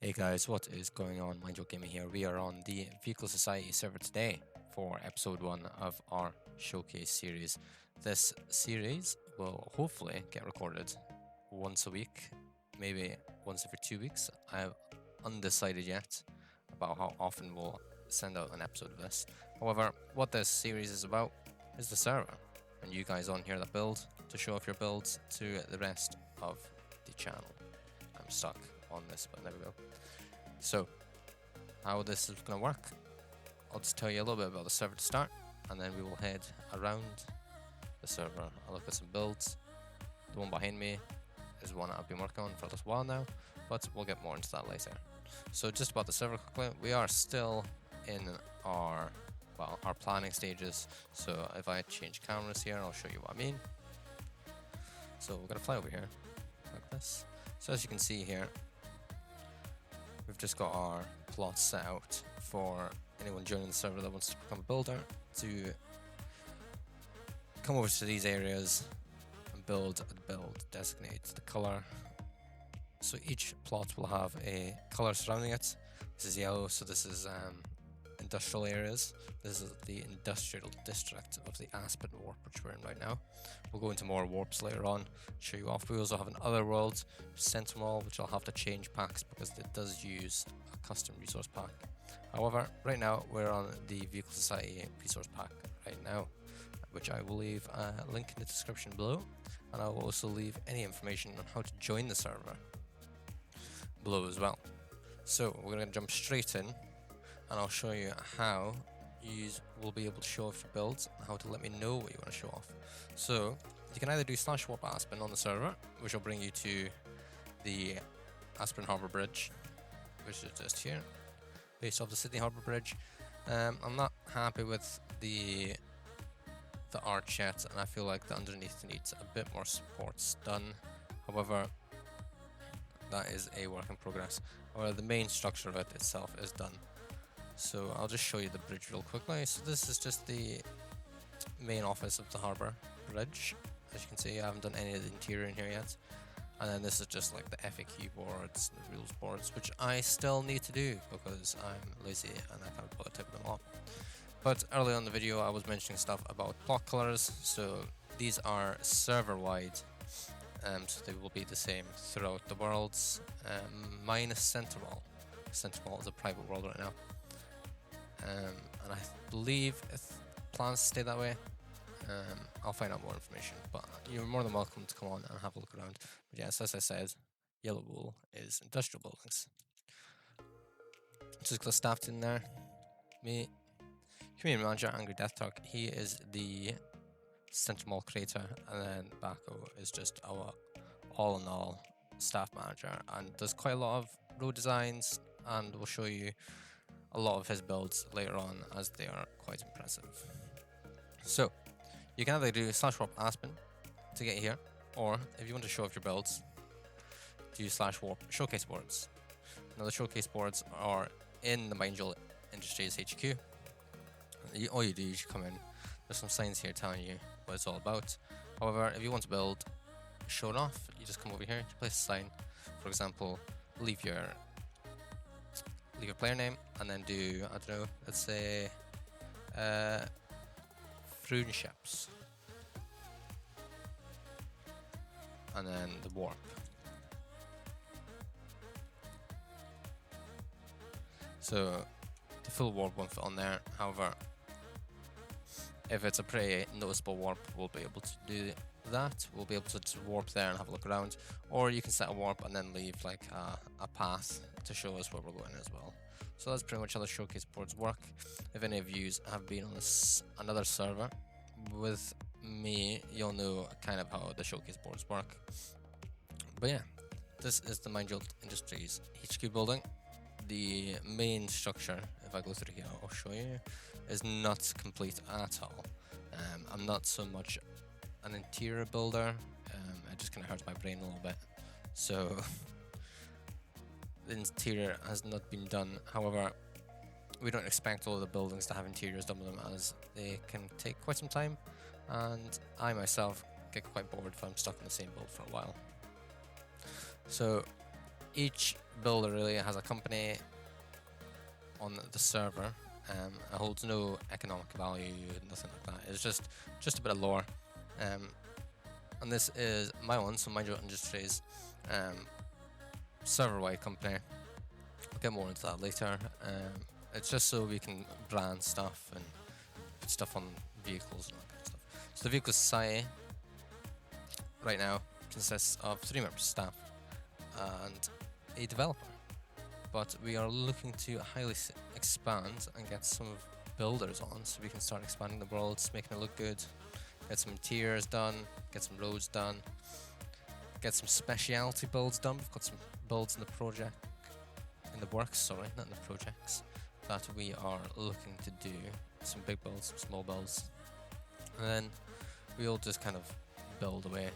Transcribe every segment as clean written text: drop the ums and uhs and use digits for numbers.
Hey guys, what is going on? Mind Your Gaming here. We are on the Vehicle Society server today for episode 1 of our showcase series. This series will hopefully get recorded once a week, maybe once every 2 weeks. I'm undecided yet about how often we'll send out an episode of this. However, what this series is about is the server and you guys on here that build to show off your builds to the rest of the channel. I'm stuck on this, but there we go. So, how this is going to work, I'll just tell you a little bit about the server to start, and then we will head around the server. I'll look at some builds. The one behind me is one I've been working on for a little while now, but we'll get more into that later. So just about the server quickly, we are still in our planning stages. So if I change cameras here, I'll show you what I mean. So we're going to fly over here like this. So as you can see here, we've just got our plots set out for anyone joining the server that wants to become a builder to come over to these areas and build a build, designate the color. So each plot will have a color surrounding it. This is yellow, so this is industrial areas. This is the industrial district of the Aspen warp, which we're in right now. We'll go into more warps later on, show you off. We also have an other world, Sentinel, which I'll have to change packs because it does use a custom resource pack. However, right now we're on the Vehicle Society resource pack right now, which I will leave a link in the description below, and I will also leave any information on how to join the server below as well. So we're going to jump straight in, and I'll show you how you will be able to show off your builds and how to let me know what you want to show off. So you can either do /warp Aspen on the server, which will bring you to the Aspen Harbour Bridge, which is just here, based off the Sydney Harbour Bridge. I'm not happy with the arch yet, and I feel like the underneath needs a bit more supports done. However, that is a work in progress. However, the main structure of it itself is done. So I'll just show you the bridge real quickly. So this is just the main office of the harbour bridge. As you can see, I haven't done any of the interior in here yet. And then this is just like the FAQ boards, the rules boards, which I still need to do because I'm lazy and I can't bother typing them all. But earlier on in the video, I was mentioning stuff about plot colors. So these are server-wide, so they will be the same throughout the worlds, minus Sentinel. Sentinel is a private world right now. And I believe it plans to stay that way. I'll find out more information, but you're more than welcome to come on and have a look around. But yes, as I said, yellow wool is industrial buildings. Just got staffed in there. Me, community manager, Angry Death Talk. He is the Sentinel creator, and then Bako is just our all-in-all staff manager and does quite a lot of road designs, and we'll show you a lot of his builds later on as they are quite impressive. So you can either do /warp Aspen to get here, or if you want to show off your builds, do /warp showcase boards. Now the showcase boards are in the Mindjul Industries HQ. All you do is you come in, there's some signs here telling you what it's all about. However, if you want to build, show it off, you just come over here, you place a sign. For example, leave your player name and then do, I don't know, let's say Fruenships, and then the warp. So the full warp won't fit on there. However, if it's a pretty noticeable warp, we'll be able to do that. We'll be able to just warp there and have a look around, or you can set a warp and then leave like a path to show us where we're going as well. So that's pretty much how the showcase boards work. If any of you have been on another server with me, you'll know kind of how the showcase boards work. But yeah, this is the Mindjul Industries HQ building. The main structure, if I go through here, I'll show you, is not complete at all. I'm not so much an interior builder. It just kind of hurts my brain a little bit. So the interior has not been done. However, we don't expect all of the buildings to have interiors done with them, as they can take quite some time, and I myself get quite bored if I'm stuck in the same build for a while. So Each builder really has a company on the server. It holds no economic value, nothing like that. It's just a bit of lore. And this is my one, so Mind Your Industries, server-wide company. I'll get more into that later. It's just so we can brand stuff and put stuff on vehicles and all that kind of stuff. So the Vehicle Society right now consists of 3 members of staff and a developer. But we are looking to highly expand and get some builders on so we can start expanding the world, making it look good, get some interiors done, get some roads done, get some specialty builds done. We've got some builds in the project, in the works, sorry, not in the projects, that we are looking to do. Some big builds, some small builds, and then we'll just kind of build away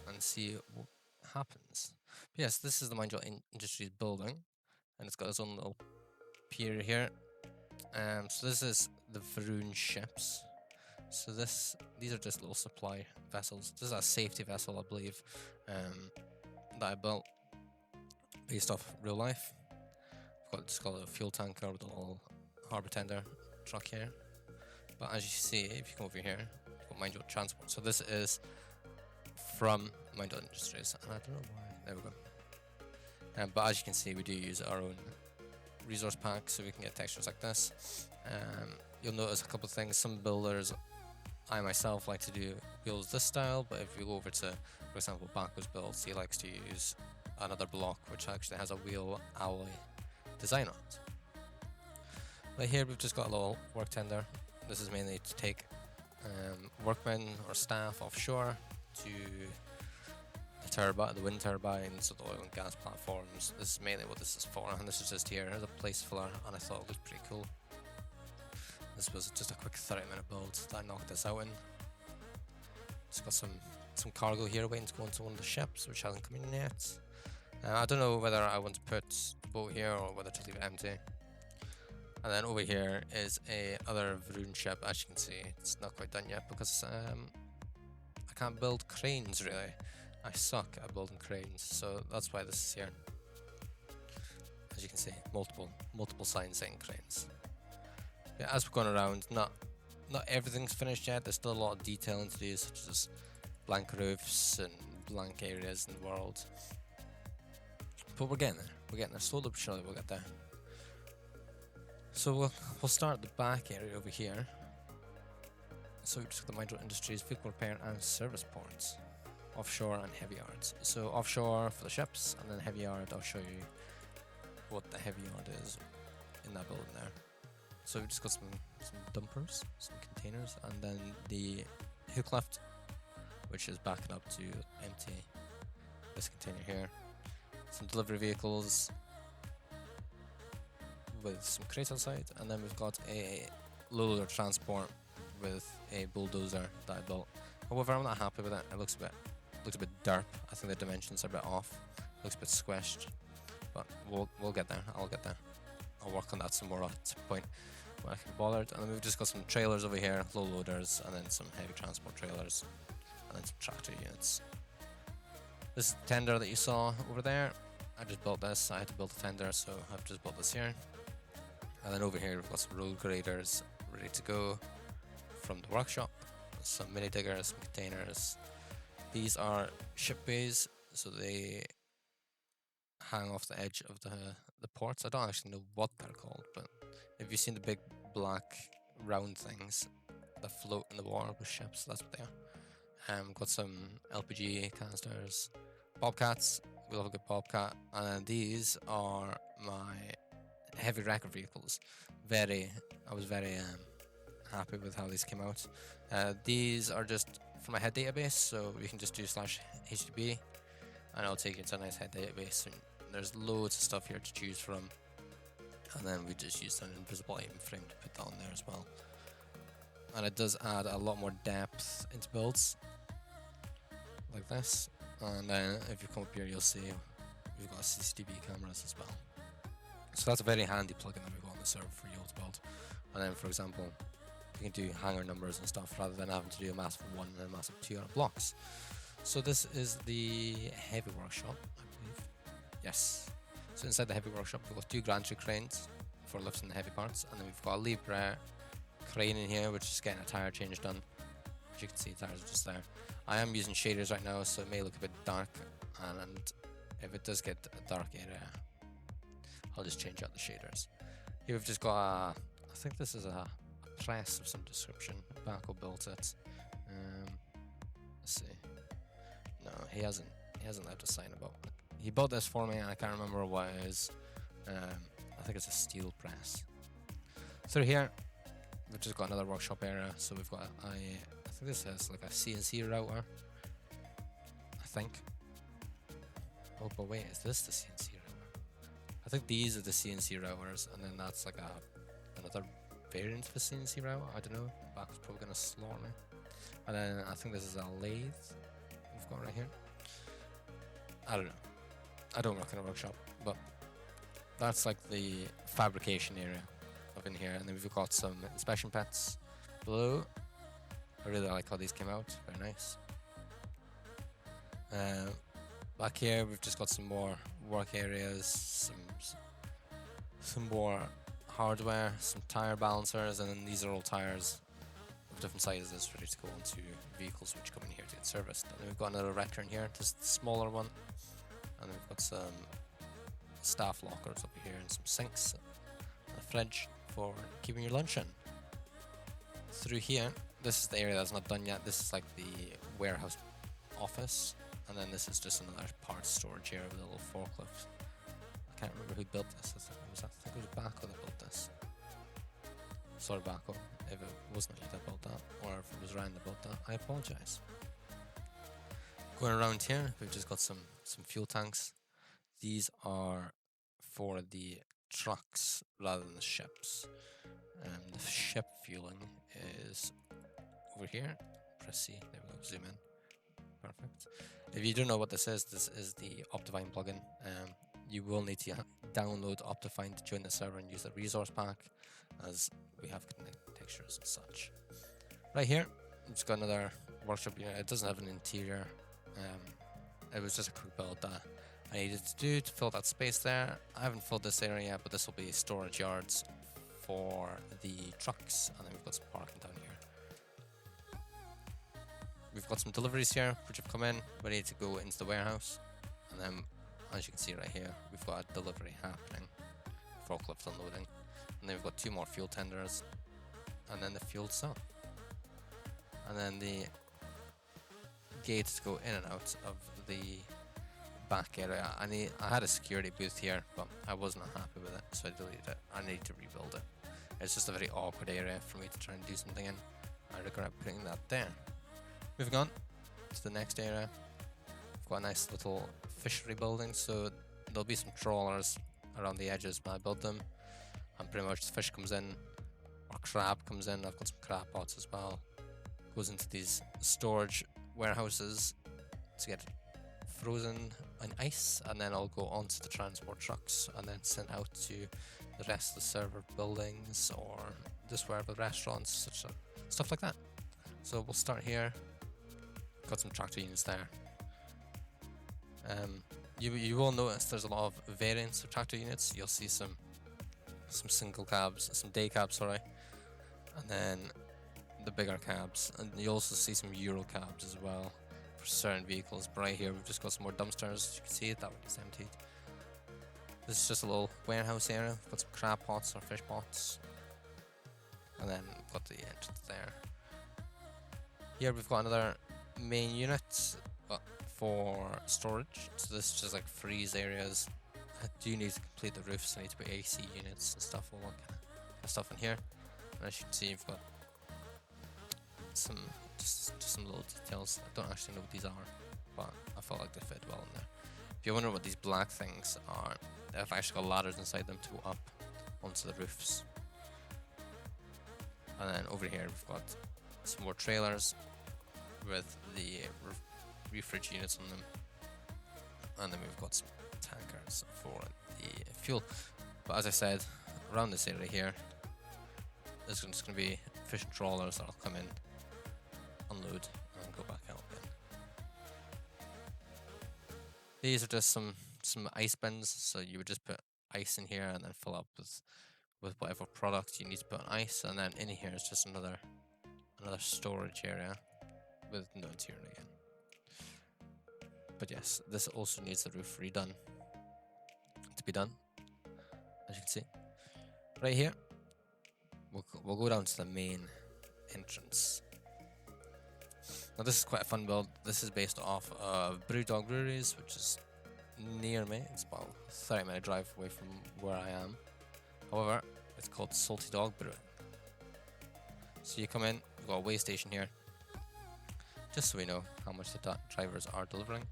and see what happens. But yes, this is the Mind Your Industries building, and it's got its own little pier here. So this is the Varun ships. So these are just little supply vessels. This is a safety vessel, I believe, that I built based off real life. I've got a fuel tanker with a little harbour tender truck here. But as you see, if you come over here, you've got Mind Your Transport. So this is from Mind Your Industries, and I don't know why. There we go. But as you can see, we do use our own resource pack, so we can get textures like this. You'll notice a couple of things. Some builders, I myself like to do builds this style, but if you go over to, for example, Baco's builds, he likes to use another block which actually has a wheel alloy design on it. Right here we've just got a little work tender. This is mainly to take workmen or staff offshore to the wind turbines, or the oil and gas platforms. This is mainly what this is for, and this is just here as a place filler, and I thought it looked pretty cool. This was just a quick 30-minute build that I knocked this out in. Just got some cargo here waiting to go into one of the ships, which hasn't come in yet. I don't know whether I want to put the boat here or whether to leave it empty. And then over here is a other Varun ship. As you can see, it's not quite done yet because I can't build cranes really. I suck at building cranes, so that's why this is here. As you can see, multiple signs saying cranes. Yeah, as we're going around, not everything's finished yet. There's still a lot of detailing to do, such as blank roofs and blank areas in the world. But we're getting there. We're getting there. Slowly but surely we'll get there. So we'll start at the back area over here. So we've just got the Mind Your Industries vehicle repair and service ports, offshore and heavy yards. So offshore for the ships, and then heavy yard, I'll show you what the heavy yard is in that building there. So we've just got some dumpers, some containers, and then the hook lift, which is backing up to empty this container here. Some delivery vehicles with some crates outside, and then we've got a loader transport with a bulldozer that I built. However, I'm not happy with it. It looks a bit derp. I think the dimensions are a bit off. Looks a bit squished, but we'll get there. I'll get there. I'll work on that some more at some point when I can be bothered. And then we've just got some trailers over here, low loaders, and then some heavy transport trailers, and then some tractor units. This is the tender that you saw over there. I just built this. I had to build a tender, so I've just built this here. And then over here we've got some road graders ready to go from the workshop. Some mini diggers, some containers. These are ship bays, so they hang off the edge of the ports. I don't actually know what they're called, but if you've seen the big black round things that float in the water with ships, that's what they are. Got some LPG canisters, bobcats. We love a good bobcat, and these are my heavy wrecker vehicles. I was very happy with how these came out. These are just for my head database, so you can just do /HTTP, and it'll take you to a nice head database. And there's loads of stuff here to choose from, and then we just used an invisible item frame to put that on there as well. And it does add a lot more depth into builds like this. And then if you come up here, you'll see we've got CCTV cameras as well. So that's a very handy plugin that we've got on the server for you to build. And then, for example, you can do hangar numbers and stuff rather than having to do a massive 1 and a massive 2 on blocks. So this is the heavy workshop, I believe. Yes. So inside the heavy workshop, we've got 2 gantry cranes for lifting the heavy parts, and then we've got a Libra crane in here, which is getting a tire change done. As you can see, tires are just there. I am using shaders right now, so it may look a bit dark, and if it does get a dark area, I'll just change out the shaders. Here we've just got a, I think this is a press of some description. Baco built it. Let's see. No, he hasn't left a sign about it. He built this for me, and I can't remember what it is. I think it's a steel press. Through here, we've just got another workshop area. So we've got I think this has like a CNC router. I think. Oh, but wait, is this the CNC router? I think these are the CNC routers, and then that's like another variant of the CNC router. I don't know. Back's probably gonna slaughter me. And then I think this is a lathe we've got right here. I don't know. I don't work in a workshop, but that's like the fabrication area up in here. And then we've got some inspection pets below. I really like how these came out. Very nice. Back here we've just got some more work areas, some more hardware, some tire balancers, and then these are all tires of different sizes ready to go onto vehicles which come in here to get serviced. And then we've got another erector in here, just the smaller one. And then we've got some staff lockers over here and some sinks and a fridge for keeping your lunch in. Through here, this is the area that's not done yet. This is like the warehouse office, and then this is just another parts storage area with a little forklift. I can't remember who built this. I think it was Baco that built this. Sorry, Baco, if it wasn't you that built that, or if it was Ryan that built that, I apologize. Going around here, we've just got some fuel tanks. These are for the trucks rather than the ships. The ship fueling is over here. Press C, there we go, zoom in. Perfect. If you don't know what this is the Optifine plugin. You will need to download Optifine to join the server and use the resource pack, as we have textures and such. Right here, we've just got another workshop unit. It doesn't have an interior. It was just a quick build that I needed to do to fill that space there. I haven't filled this area yet, but this will be storage yards for the trucks, and then we've got some parking down here. We've got some deliveries here which have come in, ready to go into the warehouse, and then as you can see right here, we've got a delivery happening, forklift unloading, and then we've got 2 more fuel tenders, and then the fuel cell, and then the gates to go in and out of the back area. I had a security booth here, but I wasn't happy with it, so I deleted it. I need to rebuild it. It's just a very awkward area for me to try and do something in. I regret putting that there. Moving on to the next area, we've got a nice little fishery building, so there'll be some trawlers around the edges when I build them, and pretty much the fish comes in, or crab comes in. I've got some crab pots as well. Goes into these storage warehouses to get frozen in ice, and then I'll go onto the transport trucks and then sent out to the rest of the server buildings, or just wherever restaurants, stuff like that. So we'll start here. Got some tractor units there. You will notice there's a lot of variants of tractor units. You'll see some single cabs, some day cabs, sorry, and then the bigger cabs, and you also see some Euro cabs as well for certain vehicles. But right here we've just got some more dumpsters. As you can see, that one is emptied. This is just a little warehouse area. We've got some crab pots or fish pots, and then we've got the entrance there. Here we've got another main unit for storage. So this is just like freeze areas. I do need to complete the roofs. I need to put AC units and stuff, all that kind of stuff in here. And as you can see, you've got some little details. I don't actually know what these are, but I felt like they fit well in there. If you wonder what these black things are, they've actually got ladders inside them to go up onto the roofs. And then over here we've got some more trailers with the refrigerator units on them, and then we've got some tankers for the fuel. But as I said, around this area here, there's just going to be fishing trawlers that'll come in, unload, and go back out again. These are just some some ice bins, so you would just put ice in here and then fill up with whatever product you need to put on ice, and then in here is just another storage area with no interior again. But yes, this also needs the roof redone to be done, as you can see. Right here, we'll go down to the main entrance. Now this is quite a fun build. This is based off of Brewdog Breweries, which is near me. It's about a 30-minute drive away from where I am. However, it's called Salty Dog Brewing. So you come in, we've got a weigh station here, just so we know how much the drivers are delivering.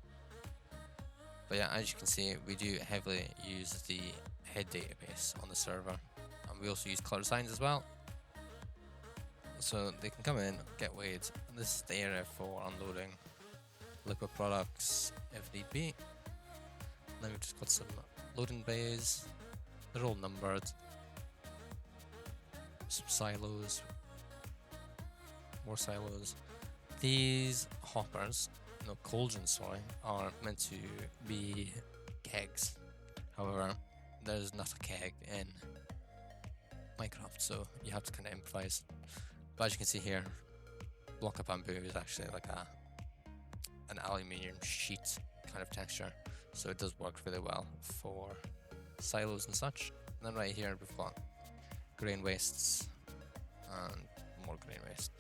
But yeah, as you can see, we do heavily use the head database on the server, and we also use color signs as well. So they can come in, get weighed. This is the area for unloading liquid products if need be. Then we've just got some loading bays. They're all numbered. Some silos. More silos. These hoppers, no, cauldrons, sorry, are meant to be kegs. However, there's not a keg in Minecraft, so you have to kind of improvise. But as you can see here, block of bamboo is actually like an aluminium sheet kind of texture, so it does work really well for silos and such. And then right here we've got grain wastes and more grain waste,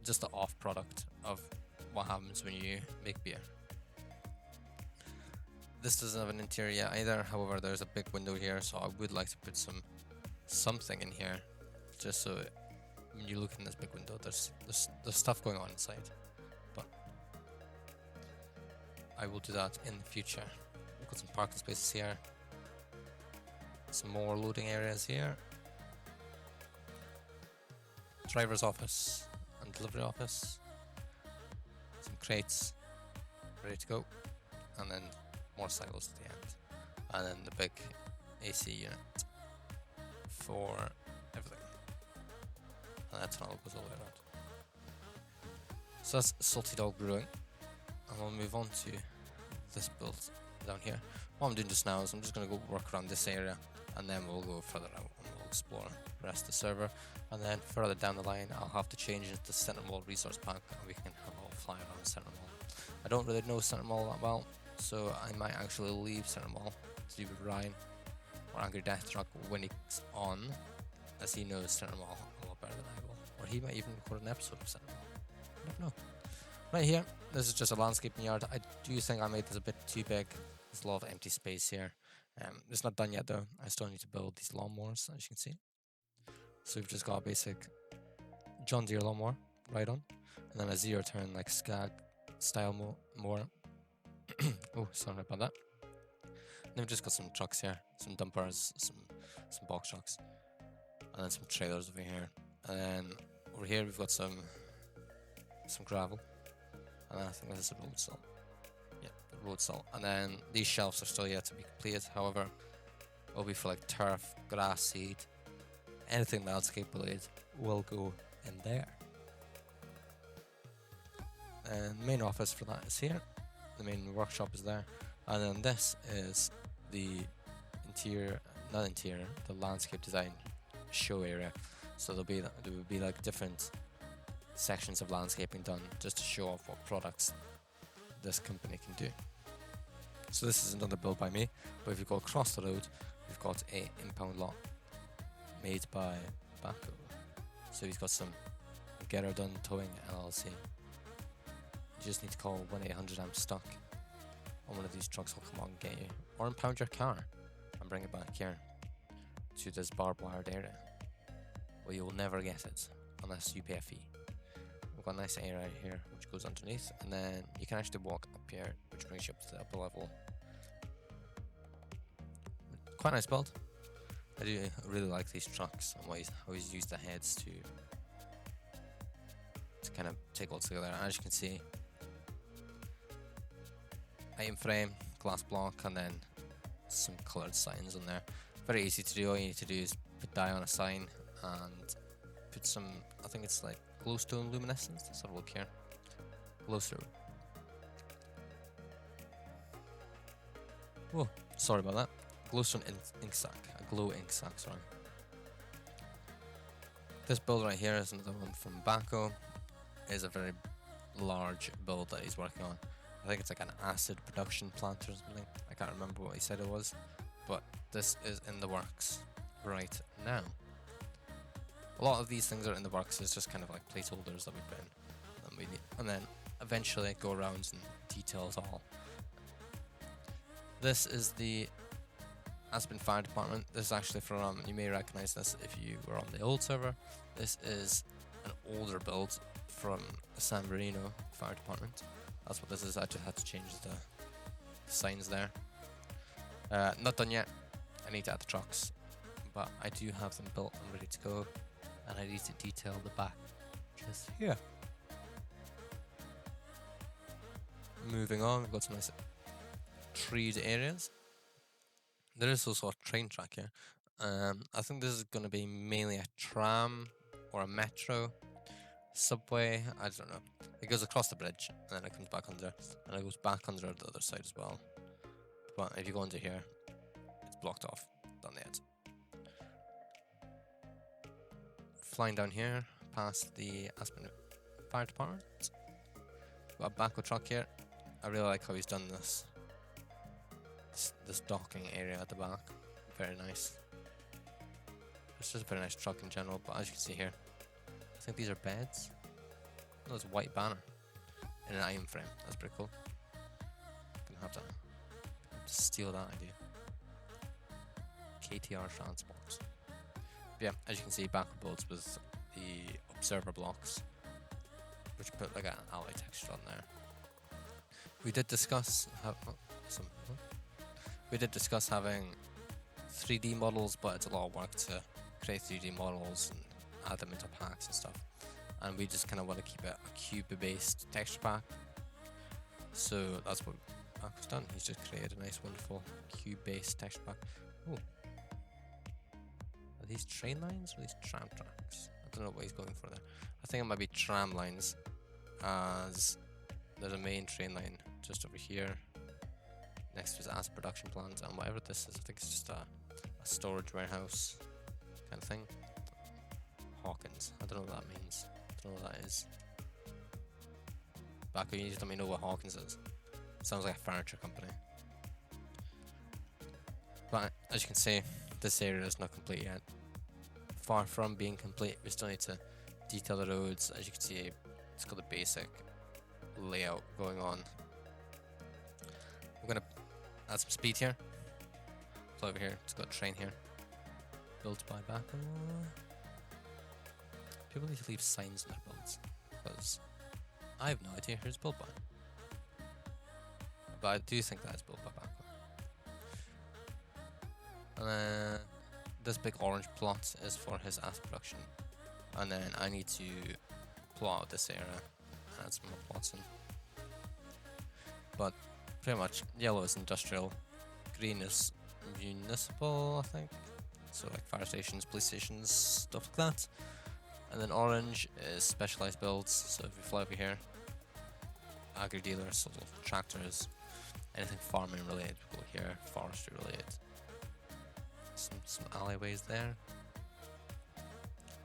just the off product of what happens when you make beer. This doesn't have an interior yet either, however there's a big window here, so I would like to put something in here, just so when you look in this big window, there's stuff going on inside. But I will do that in the future. We've got some parking spaces here, some more loading areas here, driver's office and delivery office, some crates ready to go, and then more silos at the end, and then the big AC unit for everything. And that tunnel goes all the way around. So that's Salty Dog Brewing, and we'll move on to this build down here. What I'm doing just now is I'm just going to go work around this area, and then we'll go further out and we'll explore the rest of the server. And then further down the line, I'll have to change into the Center Mall resource pack, and we can have a little fly around Center Mall. I don't really know Center Mall that well, so I might actually leave Center Mall to do with Ryan or Angry Death Truck when he's on, as he knows Center Mall a lot better than I will. Or he might even record an episode of Center Mall. I don't know. Right here, this is just a landscaping yard. I do think I made this a bit too big. There's a lot of empty space here. It's not done yet though. I still need to build these lawnmowers, as you can see. So we've just got a basic John Deere lawnmower, right on, and then a zero turn like Skag style mower. Oh, sorry about that. Then we've just got some trucks here, some dumpers, some box trucks, and then some trailers over here. And then over here we've got some gravel, and then I think this is a road salt. Yeah, the road salt. And then these shelves are still yet to be completed. However, it'll be for like turf, grass seed, anything landscape related will go in there. And the main office for that is here. The main workshop is there, and then this is the the landscape design show area. So there will be like different sections of landscaping done just to show off what products this company can do. So this is another build by me, but if you go across the road, we've got a impound lot made by Baco. So he's got some Get Her Done Towing LLC. You just need to call 1-800 I'm stuck, and one of these trucks will come out and get you, or impound your car and bring it back here to this barbed wired area where you will never get it unless you pay a fee. We've got a nice area here which goes underneath, and then you can actually walk up here, which brings you up to the upper level. Quite a nice build. I do really like these trucks and how he's used the heads to kind of take all together. As you can see, item frame, glass block, and then some coloured signs on there. Very easy to do. All you need to do is put dye on a sign and put some, I think it's like glowstone luminescence. Let's have a look here. Glowstone. Oh, sorry about that. Glowstone ink sac. A glow ink sac, sorry. This build right here is another one from Bako. It is a very large build that he's working on. I think it's like an acid production plant or something. I can't remember what he said it was, but this is in the works right now. A lot of these things are in the works. It's just kind of like placeholders that we put in, and then eventually go around and detail it all. This is the Aspen Fire Department. This is actually from, you may recognize this if you were on the old server. This is an older build from the San Marino Fire Department. That's what this is. I just had to change the signs there. Not done yet. I need to add the trucks, but I do have them built and ready to go, and I need to detail the back just here. Moving on, we've got some nice treed areas. There is also a train track here. I think this is going to be mainly a tram or a metro, subway, I don't know. It goes across the bridge and then it comes back under, and it goes back under the other side as well. But if you go under here, it's blocked off down the edge. Flying down here past the Aspen Fire Department. Got a Bako truck here. I really like how he's done this docking area at the back. Very nice. It's just a very nice truck in general, but as you can see here, I think these are beds. Oh, it's a white banner in an iron frame. That's pretty cool. Gonna have to steal that idea. KTR transports. But yeah, as you can see, Bako builds with the observer blocks, which put like an alloy texture on there. We did discuss having 3D models, but it's a lot of work to create 3D models and add them into packs and stuff. And we just kind of want to keep it a cube-based texture pack. So that's what Bako's done. He's just created a nice, wonderful cube-based texture pack. Oh, are these train lines or are these tram tracks? I don't know what he's going for there. I think it might be tram lines, as there's a main train line just over here next to his Aspen production plant, and whatever this is, I think it's just a storage warehouse kind of thing. Hawkins, I don't know what that means. I don't know what that is. Bako, you need to let me know what Hawkins is. It sounds like a furniture company. But as you can see, this area is not complete yet. Far from being complete. We still need to detail the roads. As you can see, it's got the basic layout going on. I'm gonna add some speed here. So over here, it's got a train here. Built by Bako. People need to leave signs in their builds, because I have no idea who it's built by. But I do think that it's built by Bako. And then this big orange plot is for his Aspen production. And then I need to plot out this area and add some more plots in. But pretty much yellow is industrial, green is municipal, I think. So like fire stations, police stations, stuff like that. And then orange is specialized builds. So if you fly over here, agri dealers, so tractors, anything farming related will go here, forestry related. Some alleyways there.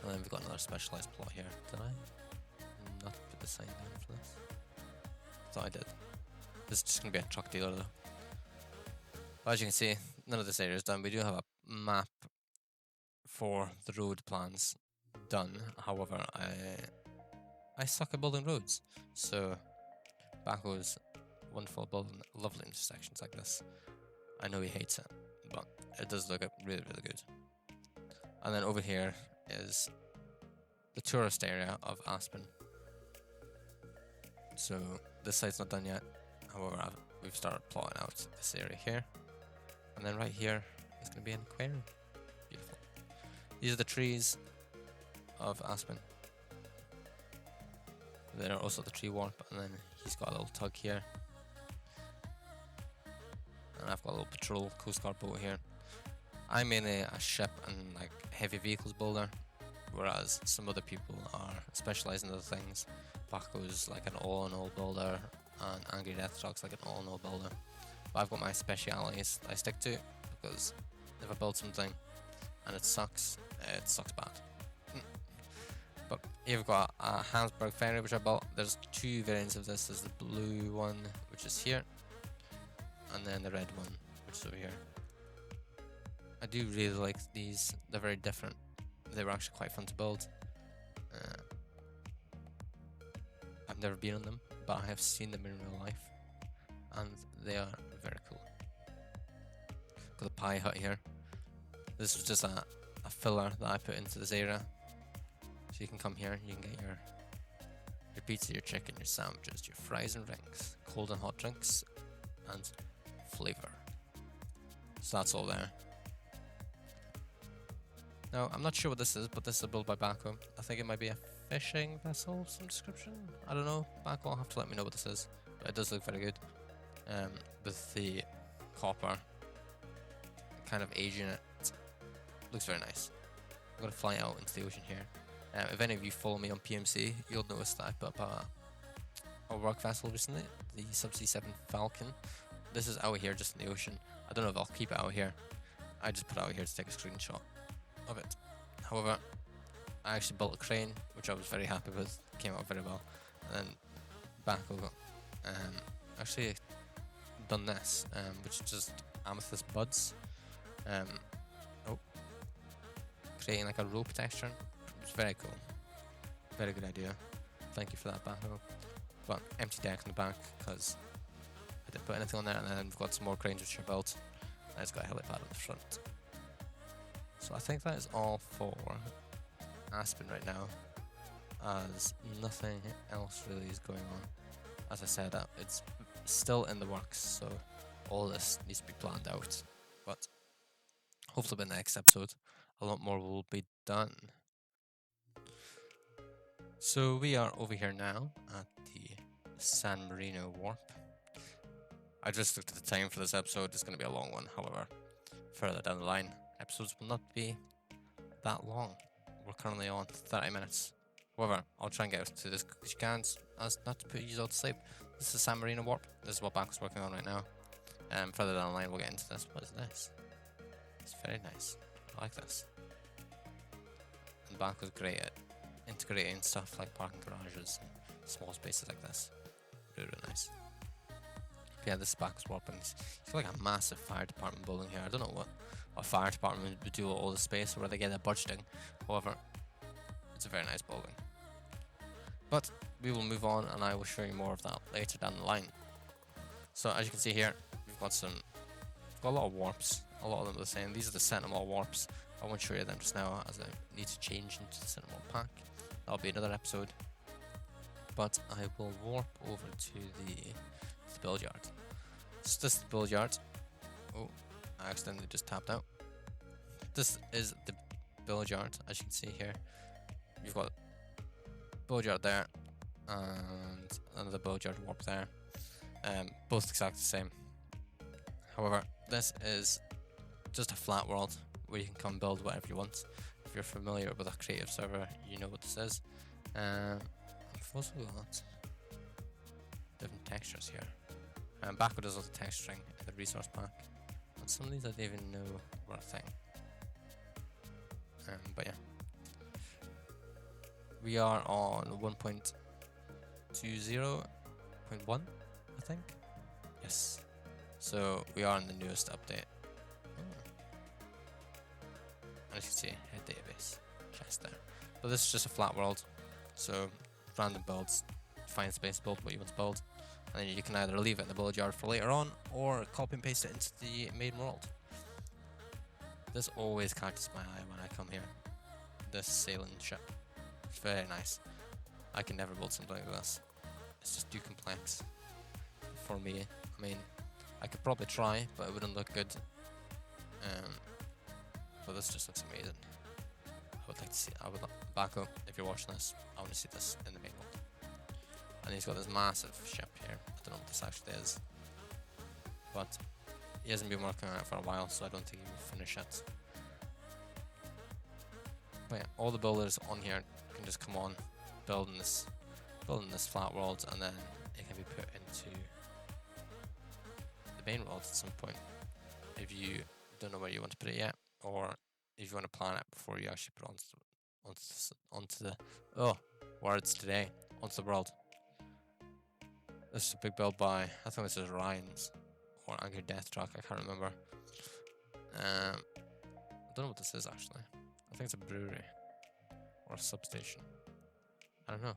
And then we've got another specialized plot here. Did I not put the sign down for this? Thought I did. This is just going to be a truck dealer though. But as you can see, none of this area is done. We do have a map for the road plans done. However, I suck at building roads. So Bako's wonderful building lovely intersections like this. I know he hates it, but it does look really, really good. And then over here is the tourist area of Aspen. So this site's not done yet. However, we've started plotting out this area here. And then right here is going to be an aquarium. Beautiful. These are the trees of Aspen. There are also the tree warp, and then he's got a little tug here. And I've got a little patrol coast guard boat here. I'm mainly a ship and like heavy vehicles builder, whereas some other people are specialised in other things. Bako's like an all-in-all builder, and Angry Death Truck's like an all-in-all builder. But I've got my specialities I stick to, because if I build something and it sucks bad. But here we've got a Habsburg ferry which I bought. There's two variants of this. There's the blue one, which is here, and then the red one, which is over here. I do really like these. They're very different. They were actually quite fun to build. I've never been on them, but I have seen them in real life, and they are very cool. Got the pie hut here. This was just a filler that I put into this area. So you can come here, you can get your pizza, your chicken, your sandwiches, your fries and drinks, cold and hot drinks, and flavor. So that's all there. Now, I'm not sure what this is, but this is built by Baco. I think it might be a fishing vessel of some description. I don't know. Baco will have to let me know what this is. But it does look very good. With the copper kind of aging it. Looks very nice. I'm going to fly out into the ocean here. If any of you follow me on PMC, you'll notice that I put up a work vessel recently, the Subsea 7 Falcon. This is out here just in the ocean. I don't know if I'll keep it out here. I just put it out here to take a screenshot of it. However, I actually built a crane, which I was very happy with. It came out very well. And then Baco actually done this, which is just amethyst buds. Creating like a rope texture. It's very cool. Very good idea. Thank you for that, Baco. But empty deck in the back because I didn't put anything on there, and then we've got some more cranes which are built. And it's got a helipad on the front. So I think that is all for Aspen right now, as nothing else really is going on. As I said, it's still in the works, so all this needs to be planned out. But hopefully by the next episode, a lot more will be done. So we are over here now at the San Marino warp. I just looked at the time for this episode. It's going to be a long one. However, further down the line, episodes will not be that long. We're currently on 30 minutes. However, I'll try and get to this as you can, as not to put you all to sleep. This is San Marino warp. This is what Baco's working on right now. Further down the line, we'll get into this. What is this? It's very nice. I like this. And Baco's great at integrating stuff like parking garages and small spaces like this. Really, really nice. But yeah, this is Baco's warp, and it's like a massive fire department building here. I don't know what a fire department would do with all the space or where they get their budgeting. However, it's a very nice building. But we will move on, and I will show you more of that later down the line. So as you can see here, we've got a lot of warps. A lot of them are the same. These are the Sentinel warps. I won't show you them just now, as I need to change into the Sentinel pack. That'll be another episode. But I will warp over to the Buildyard. So this is the Buildyard. Oh, I accidentally just tapped out. This is the Buildyard, as you can see here. You've got Buildyard there and another Buildyard warp there. Both exactly the same. However, this is just a flat world where you can come build whatever you want. If you're familiar with a creative server, you know what this is. We've also got different textures here. Baco does all the texturing in the resource pack. And some of these I didn't even know were a thing. But yeah. We are on 1.20.1, I think. Yes. So we are in the newest update. As you can see, head database, chest there. But this is just a flat world, so random builds, find space, build what you want to build, and then you can either leave it in the Buildyard for later on, or copy and paste it into the main world. This always catches my eye when I come here. This sailing ship, it's very nice. I can never build something like this. It's just too complex for me. I mean, I could probably try, but it wouldn't look good. But this just looks amazing. I would like to see. Baco, if you're watching this, I want to see this in the main world. And he's got this massive ship here. I don't know what this actually is, but he hasn't been working on it for a while, so I don't think he will finish it. But yeah, all the builders on here can just come on, building this flat world, and then it can be put into the main world at some point, if you don't know where you want to put it yet, or if you want to plan it before you actually put it onto the words today, onto the world. This is a big build by, I think this is Ryan's or Angry Death Truck, I can't remember. I don't know what this is actually. I think it's a brewery or a substation. I don't know.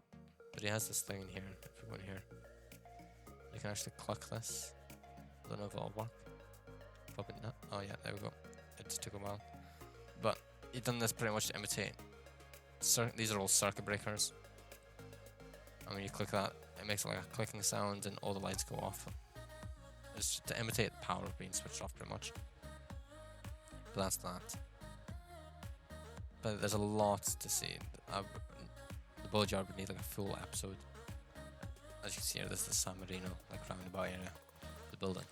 But he has this thing in here. If you go in here, you can actually click this. I don't know if it'll work. Probably not. Oh yeah, there we go. It just took a while. But he's done this pretty much to imitate. These are all circuit breakers. And when you click that, it makes like a clicking sound and all the lights go off. It's to imitate the power of being switched off pretty much. But that's that. But there's a lot to see. The Buildyard would need like a full episode. As you can see here, this is the San Marino, like roundabout area, the building.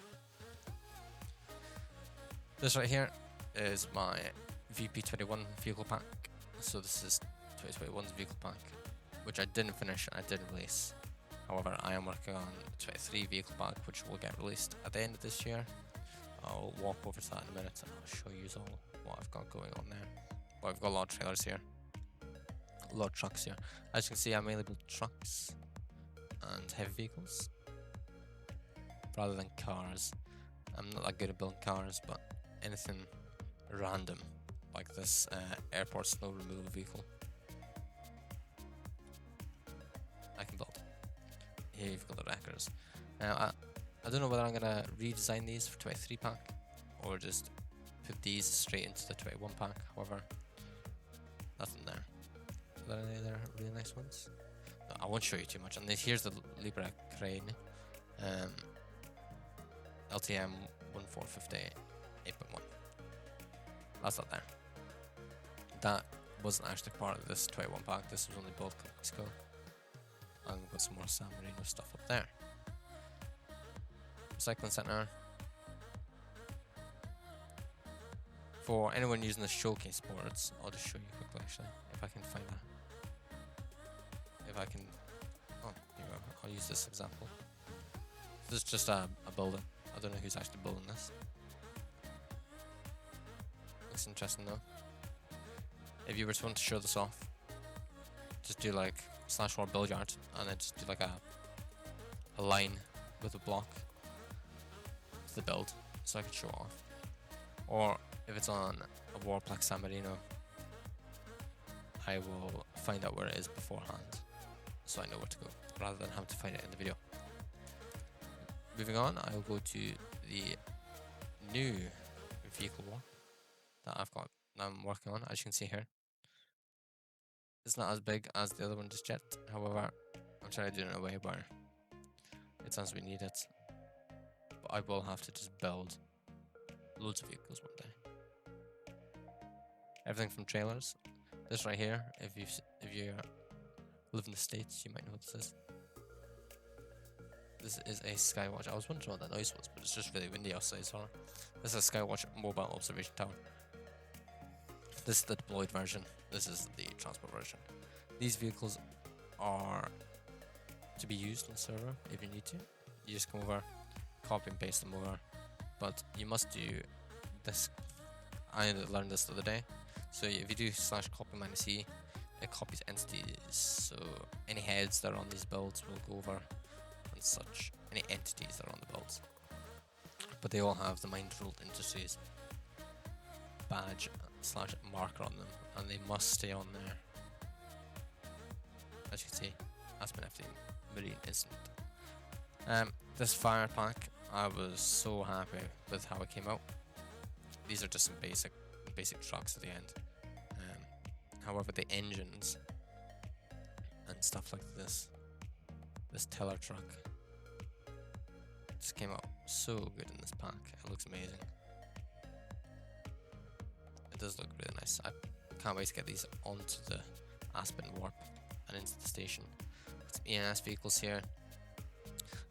This right here is my VP21 vehicle pack. So this is 2021's vehicle pack, which I didn't finish and I didn't release. However, I am working on the 23 vehicle pack, which will get released at the end of this year. I'll walk over to that in a minute and I'll show you all what I've got going on there. But I've got a lot of trailers here, a lot of trucks here. As you can see, I mainly build trucks and heavy vehicles rather than cars. I'm not that good at building cars, but anything random like this airport snow removal vehicle I can build. Here you've got the wreckers. Now I don't know whether I'm gonna redesign these for 23 pack or just put these straight into the 21 pack. However, nothing there. Are there any other really nice ones? No, I won't show you too much. And then here's the Libra crane, LTM 1450 8.1. That's not there. That wasn't actually part of this 21 pack. This was only built a couple weeks ago. I'm gonna put some more San Marino stuff up there. Recycling center. For anyone using the showcase boards, I'll just show you quickly actually, if I can find that. If I can, oh, here we go. I'll use this example. This is just a building. I don't know who's actually building this. Looks interesting though. If you were to want to show this off, just do like /war Buildyard and then just do like a line with a block to the build so I can show it off. Or if it's on a Warplex San Marino, I will find out where it is beforehand so I know where to go rather than have to find it in the video. Moving on, I will go to the new vehicle warp that I'm working on. As you can see here, it's not as big as the other one just yet. However, I'm trying to do it in a way where it sounds we need it, but I will have to just build loads of vehicles one day. Everything from trailers. This right here, if you live in the States, you might know what this is. This is a Skywatch. I was wondering what that noise was, but it's just really windy outside, sorry. This is a Skywatch mobile observation tower. This is the deployed version. This is the transport version. These vehicles are to be used on the server if you need to. You just come over, copy and paste them over. But you must do this. I learned this the other day. So if you do /copy-e, it copies entities. So any heads that are on these builds will go over and such. Any entities that are on the builds. But they all have the Mind Ruled Industries badge / marker on them, and they must stay on there. As you can see, Aspen 15 Marine Instant. This fire pack, I was so happy with how it came out. These are just some basic trucks at the end. However, the engines and stuff like this teller truck just came out so good in this pack. It looks amazing. It does look really nice. I can't wait to get these onto the Aspen warp and into the station. Some ENS vehicles here.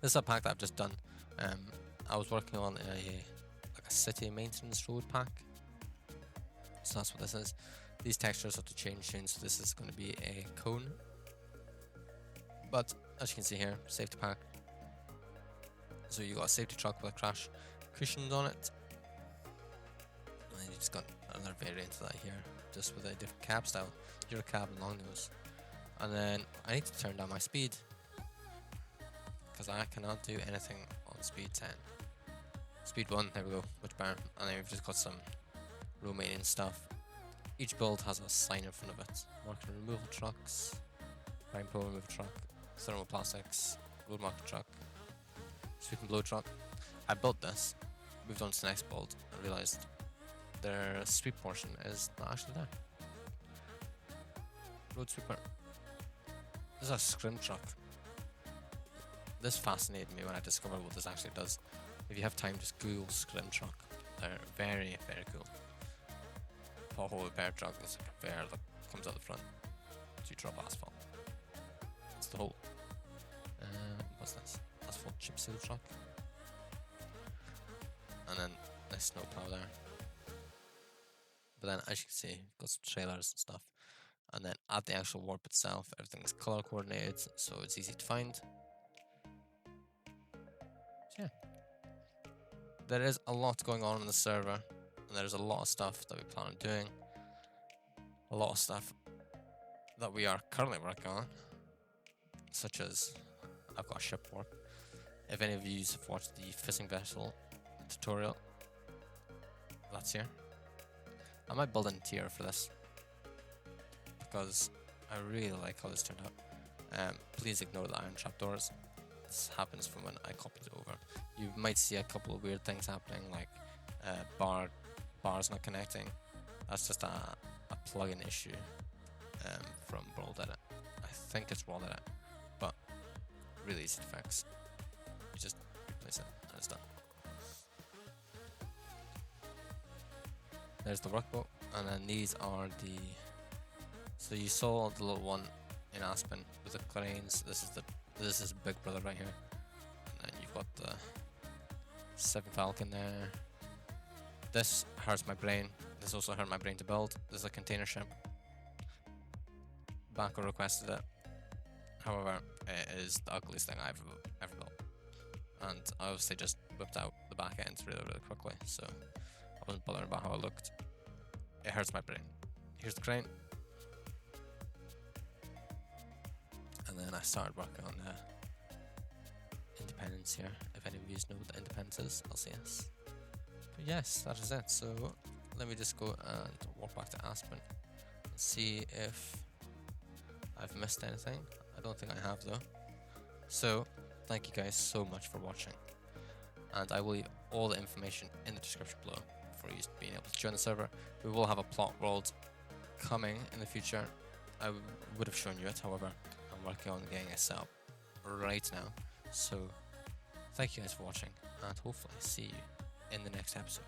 This is a pack that I've just done. I was working on a city maintenance road pack. So that's what this is. These textures have to change soon, so this is going to be a cone. But as you can see here, safety pack. So you got a safety truck with a crash cushions on it. And then you just got another variant of that here, just with a different cab style. Your cab and long nose. And then I need to turn down my speed, because I cannot do anything on speed 10. Speed 1, there we go, much better. And then we've just got some Romanian stuff. Each build has a sign in front of it. Marking removal trucks, prime pro removal truck, thermoplastics, road market truck, sweep and blow truck. I built this, moved on to the next build, and realized their sweep portion is not actually there. Road sweeper. This is a scrim truck. This fascinated me when I discovered what this actually does. If you have time, just Google scrim truck. They're very, very cool. Pothole repair truck. There's a conveyor that comes out the front to drop asphalt. That's the whole. What's this? Asphalt chip seal truck. And then nice snow plow there. But then, as you can see, you've got some trailers and stuff. And then at the actual warp itself, everything's color coordinated, so it's easy to find. So yeah, there is a lot going on the server, and there's a lot of stuff that we plan on doing. A lot of stuff that we are currently working on, such as I've got a ship warp. If any of you have watched the fishing vessel tutorial, that's here. I might build an interior for this, because I really like how this turned out. Please ignore the iron trapdoors. This happens from when I copied it over. You might see a couple of weird things happening, like bars not connecting. That's just a plugin issue from Buildyard. I think it's Buildyard, but really easy to fix. You just replace it and it's done. There's the workboat, and then these are the. So you saw the little one in Aspen with the cranes. This is Big Brother right here, and then you've got the 7 Falcon there. This hurts my brain. This also hurt my brain to build. This is a container ship. Banco requested it. However, it is the ugliest thing I've ever built, and I obviously just whipped out the back end really, really quickly. So I wasn't bothered about how it looked. It hurts my brain. Here's the crane. And then I started working on the independence here. If any of you know what the independence is, I'll say yes. But yes, that is it. So let me just go and walk back to Aspen and see if I've missed anything. I don't think I have though. So thank you guys so much for watching, and I will leave all the information in the description below for you being able to join the server. We will have a plot world coming in the future. I would have shown you it, however, I'm working on getting it set up right now. So thank you guys for watching, and hopefully see you in the next episode.